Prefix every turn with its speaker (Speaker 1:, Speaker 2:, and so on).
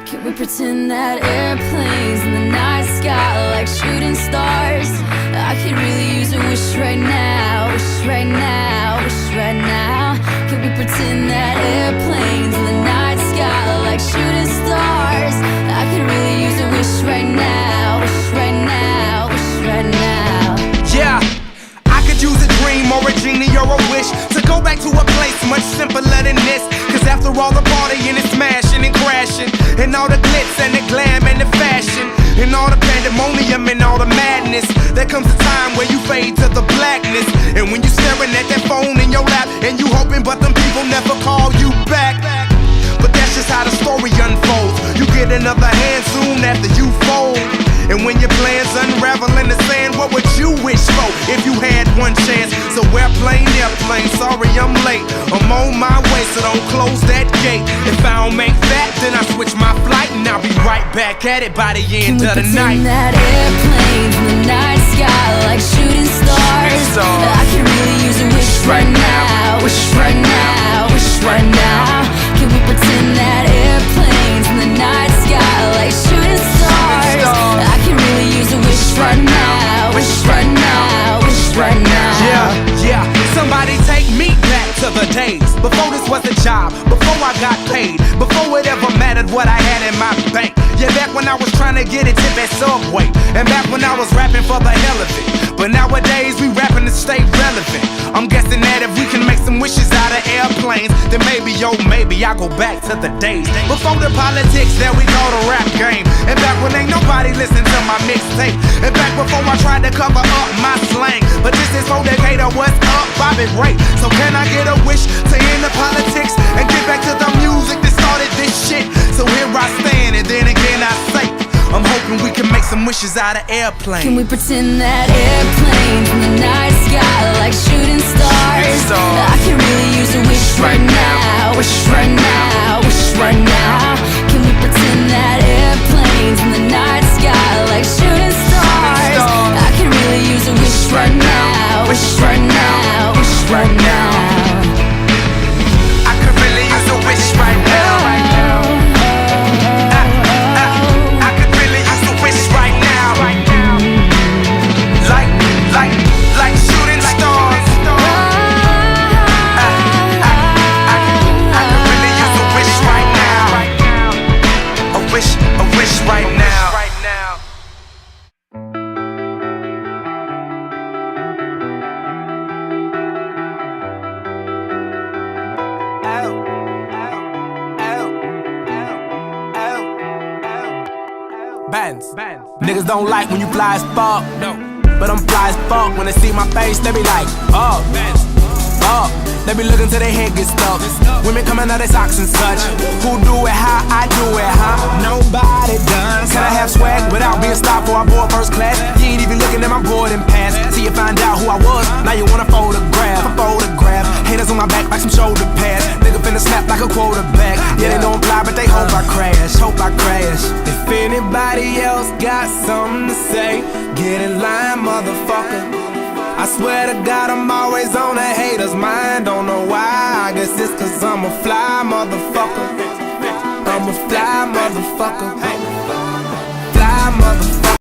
Speaker 1: Can we pretend that airplanes in the night sky are like shooting stars? I could really use a wish right now, wish right now, wish right now. Can we pretend that airplanes in the night sky are like shooting stars? I could really use a wish right now, wish right now, wish right now.
Speaker 2: Yeah, I could use a dream or a genie or a wish to go back to a place much simpler than this. Cause after all the partying and smashing and crashing, and all the glitz and the glam and the fashion, and all the pandemonium and all the madness, there comes a time where you fade to the blackness. And when you staring at that phone in your lap, and you hoping but them people never call you back. But that's just how the story unfolds. You get another hand soon after you fold. And when your plans unravel in the sand, what would you wish for if you had one chance? So airplane, sorry I'm late. I'm on my way, so don't close that gate. If I don't make that, then I switch my flight, and I'll be right back at it by the end of the night.
Speaker 1: Can we pretend that airplanes in the night sky are like shooting stars? I can really use a wish right now, wish right now, wish right now. Can we pretend that airplanes in the night sky are like shooting stars? I can really use a wish right now, wish right now, wish right now.
Speaker 2: Yeah, somebody take me back to the days before this was a job, before I got paid, before it ever mattered what I had in my bank. Yeah, back when I was trying to get a tip at Subway, and back when I was rapping for the hell of it. But nowadays we rapping to stay relevant. I'm guessing that if we can make some wishes out of airplanes, then maybe, oh maybe I'll go back to the days before the politics that we call the rap game. And back when ain't nobody listened to my mixtape, and back before I tried to cover up my slang. But this is for Decatur, what's up, Bobby Ray? So can I get a wish to end the politics and get back to the music that started this shit? So here I stand, and then again I say, I'm hoping we can make some wishes out of airplanes.
Speaker 1: Can we pretend that airplanes in the night sky are like shooting stars? I can really use a wish right now, wish right now, wish right now. Can we pretend that airplanes in the night sky are like shooting stars? I can really use a wish right now, wish right now, wish right now.
Speaker 2: I could really use a wish right now. Like shooting stars. I could really use a wish right now. A wish right now. Bands. Niggas don't like when you fly as fuck. No. But I'm fly as fuck. When they see my face, they be like, oh, oh. They be looking till their head get stuck. Women coming out their socks and such. Who do it how I do it, huh? Nobody does. Can I have swag without being stopped before I board first class? You ain't even looking at my boarding pass. See you find out who I was. Now you want a photograph. Haters on my back like some shoulder pads. Nigga finna snap like a quarterback. Yeah, they know I'm fly, but they hope I crash. Hope I crash. If anybody else got something to say, get in line, motherfucker. I swear to God, I'm always on a hater's mind. Don't know why, I guess it's cause I'm a fly motherfucker. I'm a fly motherfucker.